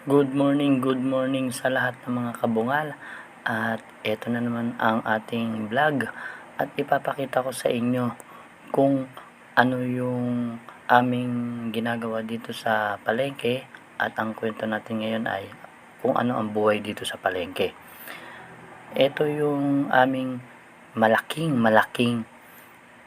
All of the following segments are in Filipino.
Good morning sa lahat ng mga kabungal. At eto na naman ang ating vlog at ipapakita ko sa inyo kung ano yung aming ginagawa dito sa palengke at ang kwento natin ngayon ay kung ano ang buhay dito sa palengke. Ito yung aming malaking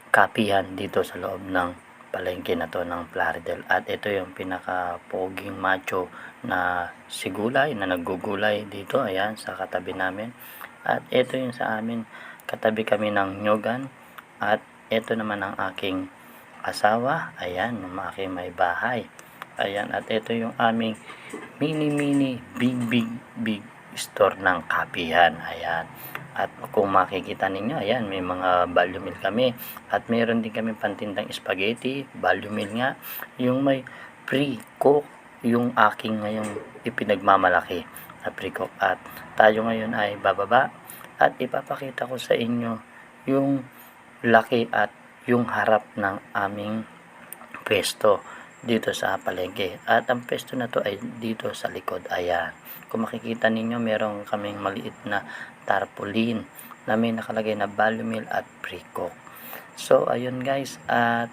kapihan dito sa loob ng palengke na to ng Plaridel, at ito yung pinaka-poging macho na sigulay na naggugulay dito, ayan, sa katabi namin. At ito yung sa amin, katabi kami ng nyogan, at ito naman ang aking asawa, ayan, yung aking may bahay, ayan. At ito yung aming mini big store ng kapihan, ayan. At kung makikita ninyo, ayan, may mga value meal kami. At meron din kami pantindang spaghetti, value meal nga. Yung may pre-cook, yung aking ngayong ipinagmamalaki na pre-cook. At tayo ngayon ay bababa at ipapakita ko sa inyo yung laki at yung harap ng aming pwesto dito sa palengke. At ang pwesto na to ay dito sa likod, ayan. Kung makikita ninyo, meron kaming maliit na tarpaulin na may nakalagay na value meal at pre-cook. So ayun guys, at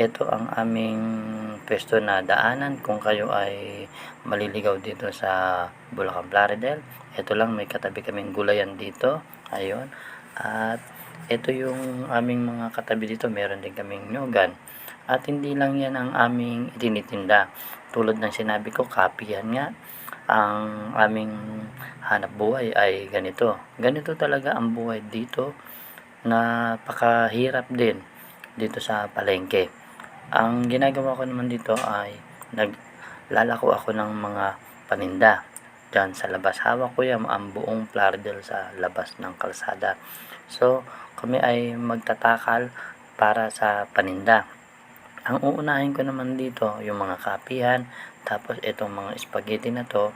ito ang aming pwesto na daanan kung kayo ay maliligaw dito sa Bulacan Plaridel. Ito lang, may katabi kaming gulayan dito, ayun. At ito yung aming mga katabi dito, meron din kaming nyogan. At hindi lang yan ang aming itinitinda. Tulad ng sinabi ko, kapihan nga. Ang aming hanap buhay ay ganito. Ganito talaga ang buhay dito. Napakahirap din dito sa palengke. Ang ginagawa ko naman dito ay naglalako ako ng mga paninda dyan sa labas. Hawak ko yan ang buong Plaridel sa labas ng kalsada. So kami ay magtatakal para sa paninda. Ang uunahin ko naman dito yung mga kapihan, tapos itong mga spaghetti na to,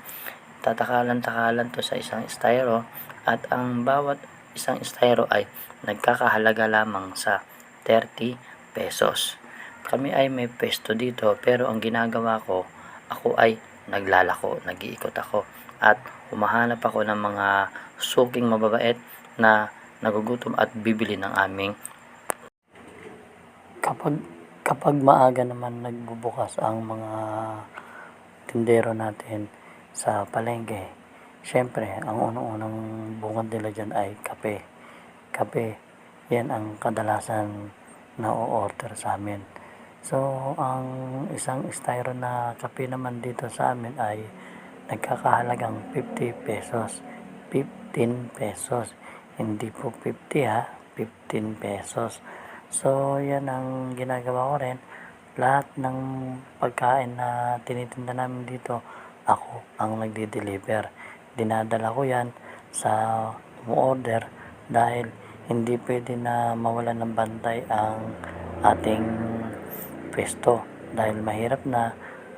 tatakalan to sa isang styro, at ang bawat isang styro ay nagkakahalaga lamang sa 30 pesos. Kami ay may pwesto dito, pero ang ginagawa ko, ako ay naglalako, nag-iikot ako at humahanap ako ng mga suking mababait na nagugutom at bibili ng aming. Kapag maaga naman nagbubukas ang mga tindero natin sa palengke, syempre ang unang-unang bungad nila dyan ay kape. Yan ang kadalasan na o-order sa amin. So ang isang styro na kape naman dito sa amin ay nagkakahalagang 50 pesos. 15 pesos. Hindi po 50 ha, 15 pesos. So yan ang ginagawa ko rin. Lahat ng pagkain na tinitinda namin dito, ako ang nagde-deliver. Dinadala ko yan sa order dahil hindi pwede na mawalan ng bantay ang ating pwesto dahil mahirap na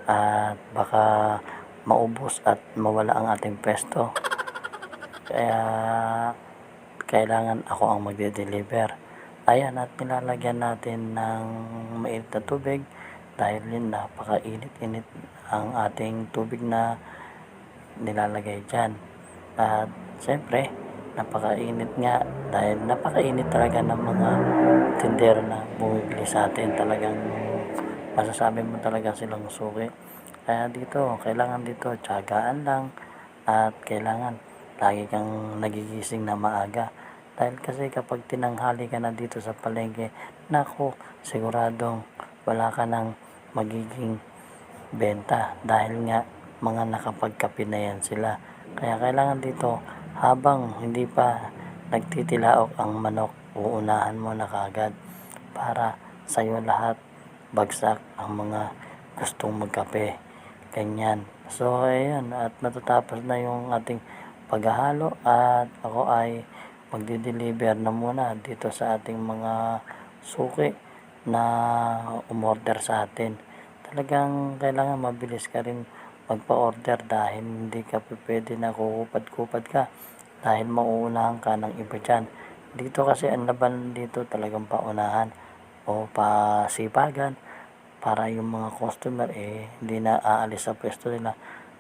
at baka maubos at mawala ang ating pwesto. Kaya kailangan ako ang magde-deliver. Ayan, at nilalagyan natin ng mainit na tubig dahil yun, napakainit-init ang ating tubig na nilalagay dyan. At siyempre, napakainit nga dahil napakainit talaga ng mga tindero na bumibili sa atin. Talagang masasabi mo talaga silang suki. Kaya dito, kailangan dito tiyagaan lang at kailangan lagi kang nagigising na maaga. Dahil kasi kapag tinanghali ka na dito sa palengke, naku, siguradong wala ka ng magiging benta dahil nga mga nakapagkape na yan sila. Kaya kailangan dito, habang hindi pa nagtitilaok ang manok, uunahan mo na kagad para sa'yo lahat bagsak ang mga gustong magkape. Ganyan. So, ayan, at natatapos na yung ating paghahalo at ako ay magde-deliver na muna dito sa ating mga suki na umorder sa atin. Talagang kailangan mabilis ka rin magpa-order dahil hindi ka pwede na kukupad-kupad ka dahil mauunahan ka ng iba dyan. Dito kasi ang laban dito talagang paunahan o pasipagan para yung mga customer hindi na aalis sa pwesto nila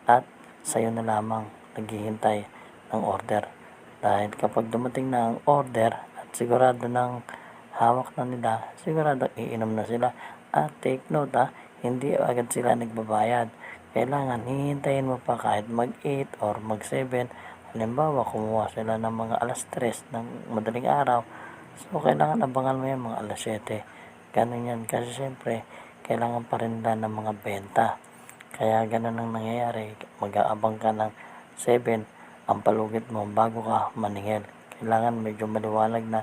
at sa'yo na lamang naghihintay ng order. Dahil kapag dumating na ang order at sigurado ng hawak na nila, sigurado iinom na sila. At take note hindi agad sila nagbabayad. Kailangan hihintayin mo pa kahit mag-8 or mag-7. Halimbawa, kumuha sila ng mga alas 3 ng madaling araw. So, kailangan abangan mo yan mga alas 7. Ganun yan. Kasi syempre, kailangan pa rin nila ng mga benta. Kaya ganun ang nangyayari. Mag-aabang ka ng 7 ang palugit mo bago ka maningil. Kailangan medyo maliwanag na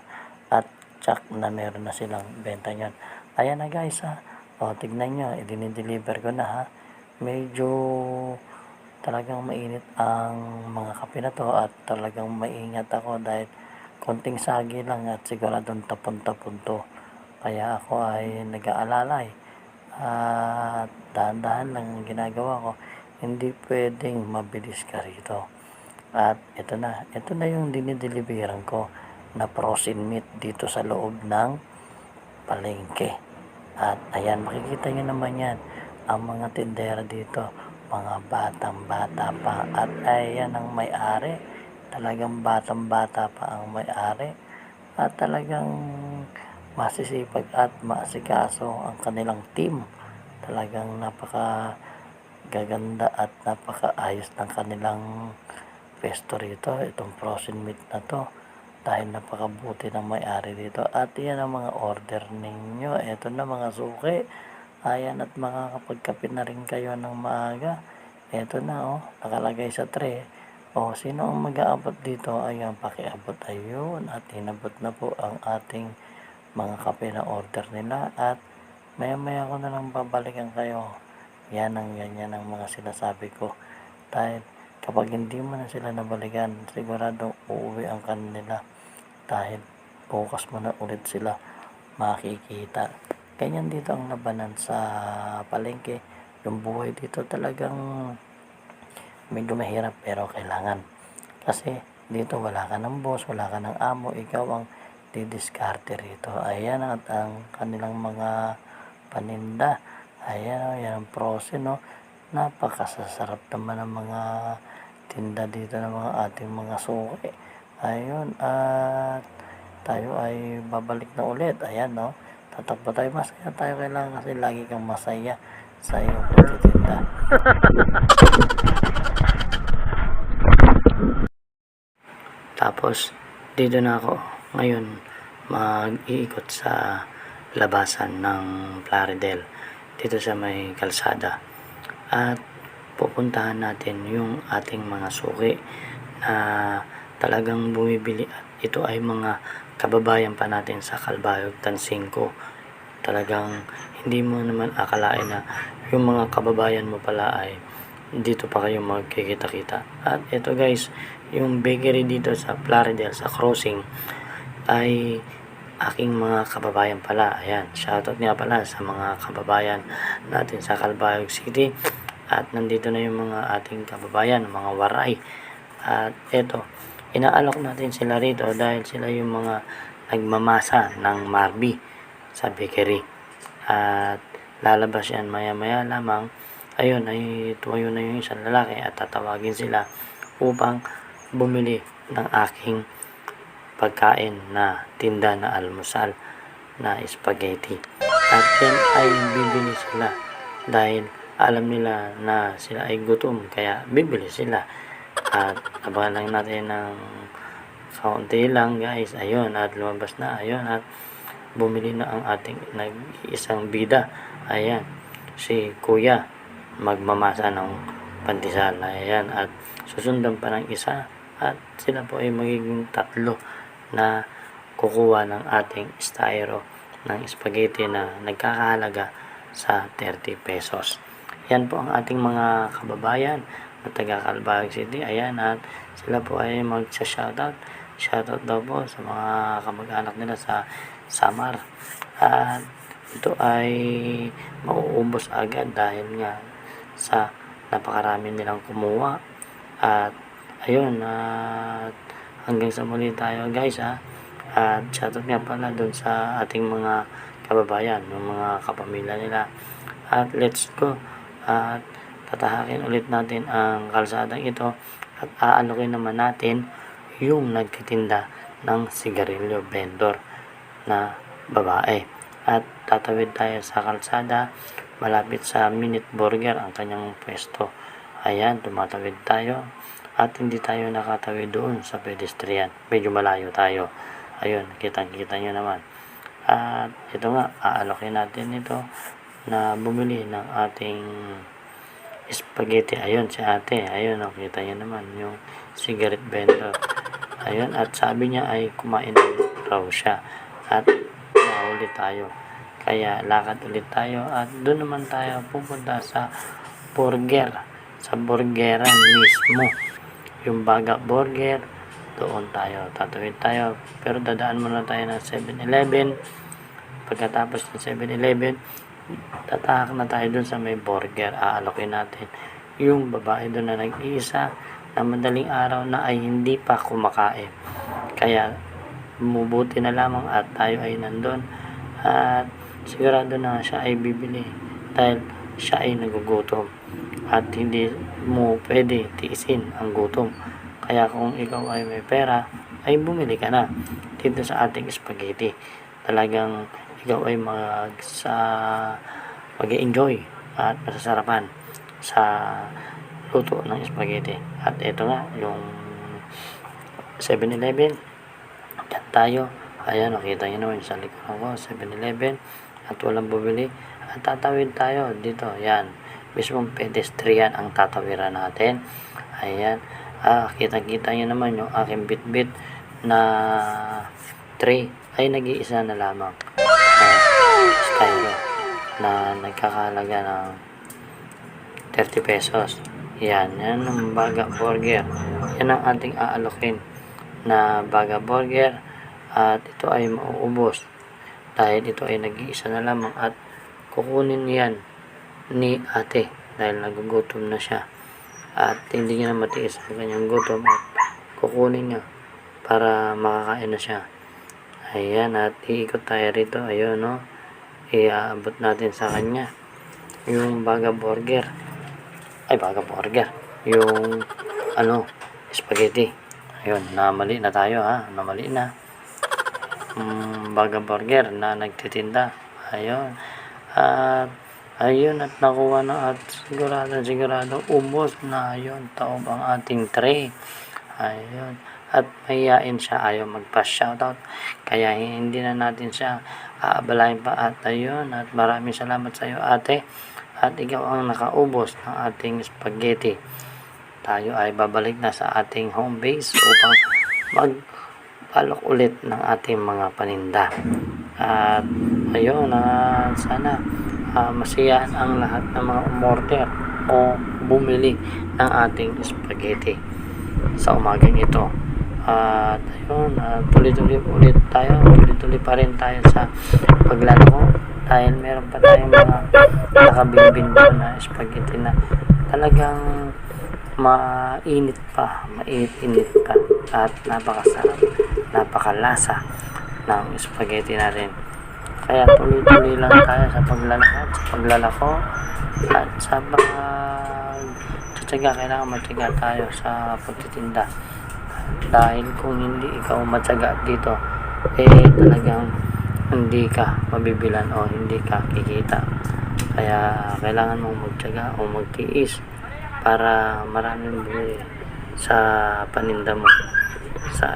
at check na meron na silang benta niyan. Ayan na guys O, tignan nyo. I-deliver ko na Medyo talagang mainit ang mga kape na to at talagang maingat ako dahil konting sagi lang at siguradong tapon-tapon to. Kaya ako ay nag-aalalay at dahan-dahan lang ang ginagawa ko. Hindi pwedeng mabilis ka rito. At ito na yung dinideliveran ko na frozen meat dito sa loob ng palengke. At ayan, makikita nyo naman yan, ang mga tindera dito, mga batang-bata pa. At ayan ang may-ari, talagang batang-bata pa ang may-ari. At talagang masisipag at maasikaso ang kanilang team. Talagang napaka gaganda at napakaayos ng kanilang pesto rito, itong frozen meat na to, dahil napakabuti ng may-ari dito. At yan ang mga order ninyo. Ito na mga suki. Ayan, at makakapagkape na rin kayo ng maaga. Ito na nakalagay sa tray. Sino ang mag-aabot dito? Ayan, pakiabot. Ayun, at inabot na po ang ating mga kape na order nila. At maya-maya ko na lang babalikan kayo. Yan ang mga sinasabi ko. Dahil kapag hindi mo na sila nabalikan, sigurado uuwi ang kanila dahil bukas mo na ulit sila makikita. Ganyan dito ang labanan sa palengke. Yung buhay dito talagang medyo mahirap pero kailangan. Kasi dito wala ka ng boss, wala ka ng amo, ikaw ang didiskarte rito. Ayan at ang kanilang mga paninda. Ayan yan ang frozen napakasasarap naman ng mga tinda dito ng mga ating mga suki. Ayun, at tayo ay babalik na ulit. Ayan tatakbo tayo, masaya tayo, kailangan kasi lagi kang masaya sa iyong pagtitinda. Tapos dito na ako ngayon mag-iikot sa labasan ng Plaridel dito sa may kalsada. At pupuntahan natin yung ating mga suki na talagang bumibili at ito ay mga kababayan pa natin sa Calbayog, Tansingco. Talagang hindi mo naman akalain na yung mga kababayan mo pala ay dito pa kayo magkikita-kita. At ito guys, yung bakery dito sa Plaridel sa crossing ay aking mga kababayan pala. Ayan, shoutout nga pala sa mga kababayan natin sa Calbayog City. At nandito na yung mga ating kababayan, mga waray. At eto, inaalok natin sila rito dahil sila yung mga nagmamasa ng Marby sa bakery. At lalabas yan maya-maya lamang. Ayun, ay tumayo na yung isang lalaki at tatawagin sila upang bumili ng aking pagkain na tinda na almusal na spaghetti. At yan ay bibili sila dahil alam nila na sila ay gutom kaya bibili sila. At abangan lang natin ng kaunti lang guys. Ayun, at lumabas na. Ayun, at bumili na ang ating nag-iisang bida. Ayan, si Kuya magmamasa ng pandesal. Ayan, at susundan pa ng isa. At sila po ay magiging 3 na kukuha ng ating styro ng spaghetti na nagkakahalaga sa 30 pesos. Yan po ang ating mga kababayan na taga Calbayog City. Ayan, at sila po ay magsa-shoutout. Shoutout daw po sa mga kamag-anak nila sa Samar. At ito ay mauubos agad dahil nga sa napakarami nilang kumuha. At ayun, at hanggang sa muli tayo guys At shoutout nga pala doon sa ating mga kababayan, yung mga kapamilya nila. At let's go. At tatahakin ulit natin ang kalsadang ito at aalokin naman natin yung nagtitinda ng sigarilyo vendor na babae. At tatawid tayo sa kalsada, malapit sa Minute Burger ang kanyang pwesto. Ayan, tumatawid tayo at hindi tayo nakatawid doon sa pedestrian. Medyo malayo tayo. Ayun, kitang-kita nyo naman. At ito nga, aalokin natin ito na bumili ng ating spaghetti. Ayun, si ate. Ayun, kita nyo naman yung cigarette vendor. Ayun, at sabi niya ay kumain raw siya. At nahuli tayo. Kaya lakad ulit tayo at doon naman tayo pupunta sa burger. Sa burgeran mismo. Yung Baga Burger, doon tayo. Tatawid tayo. Pero dadaan muna tayo ng 7-Eleven. Pagkatapos ng 7-Eleven, tatahak na tayo dun sa may burger. Aalokin natin yung babae doon na nag-iisa na madaling araw na ay hindi pa kumakain. Kaya bumubuti na lamang at tayo ay nandun at sigurado na siya ay bibili dahil siya ay nagugutom at hindi mo pwede tiisin ang gutom. Kaya kung ikaw ay may pera ay bumili ka na dito sa ating spaghetti. Talagang ikaw ay mag-enjoy at masasarapan sa luto ng spaghetti. At ito nga yung 7-Eleven. Diyan tayo. Ayan, nakita nyo naman sa likod ko, 7-Eleven. At walang bumili. At tatawid tayo dito. Yan. Mismong pedestrian ang tatawiran natin. Ayan. Kita-kita nyo naman yung aking bit-bit na tray ay nag-iisa na lamang. Styro na nagkakalaga ng 30 pesos. Yan ang Baga Burger. Yan ang ating aalokin na Baga Burger at ito ay mauubos dahil ito ay nag-iisa na lamang at kukunin yan ni ate dahil nagugutom na siya at hindi niya na matiis ang kanyang gutom at kukunin niya para makakain na siya. Ayan, at iikot tayo rito. Ayun, no? Iaabot natin sa kanya yung Baga Burger. Ay, Baga Burger. Yung, spaghetti. Ayun, namali na tayo, ha? Namali na. Baga Burger na nagtitinda. Ayun. At, ayun, at nakuha na at sigurado ubos na. Ayun, taob ang ating tray. Ayun. At mahihain siya, ayaw magpa-shoutout. Kaya hindi na natin siya aabalahin pa. At ayun, at maraming salamat sa iyo ate. At ikaw ang nakaubos ng ating spaghetti. Tayo ay babalik na sa ating home base upang magbalok ulit ng ating mga paninda. At ayun, sana masiyahan ang lahat ng mga umorder o bumili ng ating spaghetti sa umagang ito. At ayun, tuloy-tuloy ulit tayo, tuloy-tuloy pa rin tayo sa paglalako dahil meron pa tayong mga nakabinbin doon na spaghetti na talagang mainit pa at napakasarap, napakalasa ng spaghetti natin. Kaya tuloy-tuloy lang tayo sa paglalakad, sa paglalako at sa pagtsatsaga. Kailangan matyaga tayo sa pagtitinda dahil kung hindi ikaw matyaga dito talagang hindi ka mabibilan o hindi ka kikita. Kaya kailangan mong magtyaga o magtiis para maraming bumili sa paninda mo sa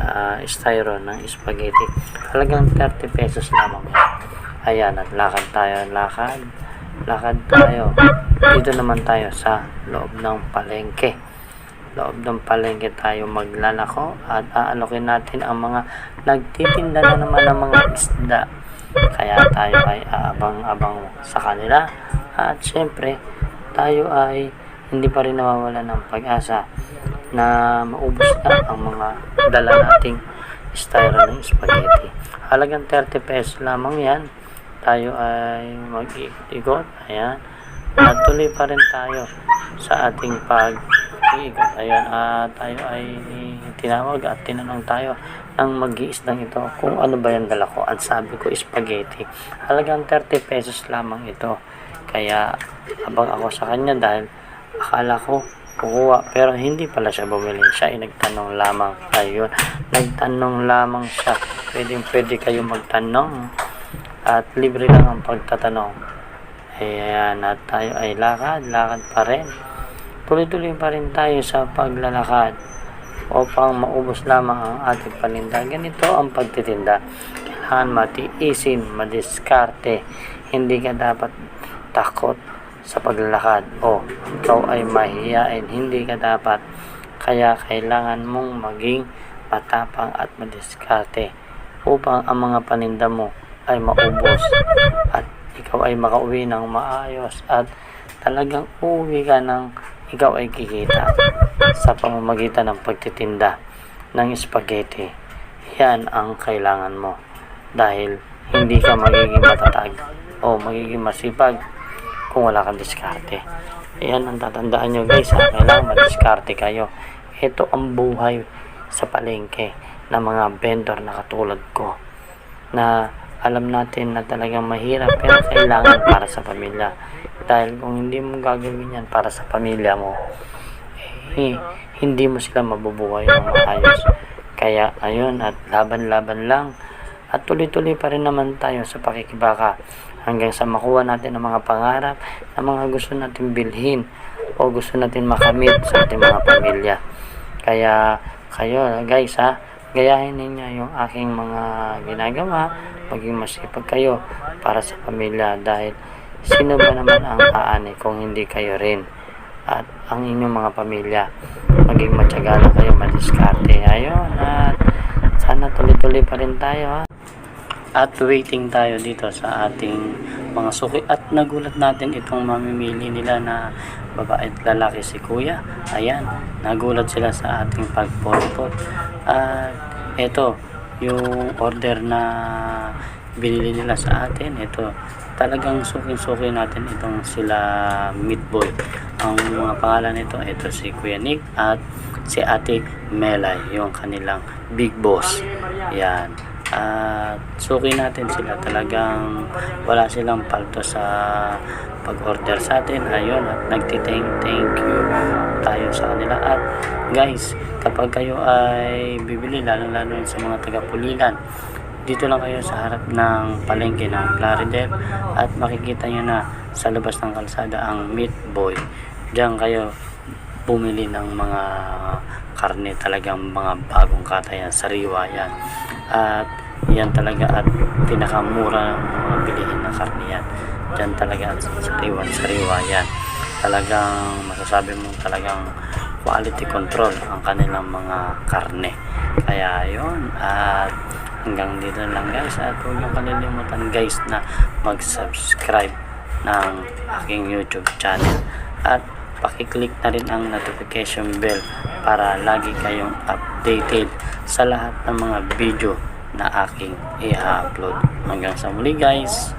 styro ng spaghetti. Talagang 30 pesos lamang. Ayan, at lakad tayo. Dito naman tayo sa loob ng palengke. Tayo maglalako at aalokin natin ang mga nagtitinda na naman ng mga isda. Kaya tayo ay aabang-abang sa kanila. At syempre, tayo ay hindi pa rin nawawala ng pag-asa na maubos na ang mga dala nating styro ng spaghetti. Halagang 30 pesos lamang yan. Tayo ay mag-ikot. Ayan. At tuloy pa rin tayo sa ating pag-iikot. Ayan. Tayo ay tinawag at tinanong tayo ng mag-iisdang ito kung ano ba yung dala ko. At sabi ko, spaghetti. Halagang 30 pesos lamang ito. Kaya abang ako sa kanya dahil akala ko kukuha, pero hindi pala siya bumili. Siya ay nagtanong lamang. Ayun, nagtanong lamang siya. Pwede kayo magtanong at libre lang ang pagtatanong. Ayan, at tayo ay lakad pa rin. Tuloy-tuloy pa rin tayo sa paglalakad upang maubos lamang ang ating paninda. Ganito ang pagtitinda. Kailangan matiisin, madiskarte. Hindi ka dapat takot sa paglalakad o ikaw ay mahihiyain, hindi ka dapat. Kaya kailangan mong maging matapang at madiskarte upang ang mga paninda mo ay maubos at ikaw ay makauwi ng maayos at talagang uwi ka ng ikaw ay kikita sa pamamagitan ng pagtitinda ng spaghetti. Yan ang kailangan mo dahil hindi ka magiging matatag o magiging masipag kung wala kang diskarte. Yan ang tatandaan nyo guys, kailangan madiskarte kayo. Ito ang buhay sa palengke ng mga vendor na katulad ko, na alam natin na talagang mahirap pero kailangan para sa pamilya. Dahil kung hindi mo gagawin yan para sa pamilya mo, hindi mo sila mabubuhay ng maayos. Kaya ayun, at laban-laban lang at tuloy-tuloy pa rin naman tayo sa pakikibaka hanggang sa makuha natin ang mga pangarap na mga gusto natin bilhin o gusto natin makamit sa ating mga pamilya. Kaya kayo guys gayahin ninyo yung aking mga ginagawa, maging masipag kayo para sa pamilya dahil sino ba naman ang aani kung hindi kayo rin at ang inyong mga pamilya. Maging matyaga lang kayo, madiskarte. Ayun, at sana tuloy-tuloy pa rin tayo at waiting tayo dito sa ating mga suki at nagulat natin itong mamimili nila na babae at lalaki si kuya. Ayan, nagulat sila sa ating pagpotpot at ito yung order na binili nila sa atin. Ito talagang suki natin itong sila Meatboy. Ang mga pangalan nito, ito si Kuya Nick at si Ate Melay, yung kanilang big boss. Yan. At suki natin sila, talagang wala silang palto sa pag-order sa atin. Ayun, at thank you tayo sa kanila. At guys, kapag kayo ay bibili, lalo sa mga taga-Pulilan, dito lang kayo sa harap ng palengke ng Plaridel at makikita nyo na sa labas ng kalsada ang Meatboy. Diyan kayo bumili ng mga karne, talagang mga bagong katayan, sariwa yan. At yan talaga at pinakamura ng mga bilihin ng karne yan. Diyan talaga at sariwa yan. Talagang masasabi mo talagang quality control ang kanilang mga karne. Kaya yun, at hanggang dito lang guys, at huwag nyo kalilimutan guys na mag-subscribe ng aking YouTube channel at pakiclick na rin ang notification bell para lagi kayong updated sa lahat ng mga video na aking i-upload. Hanggang sa muli guys.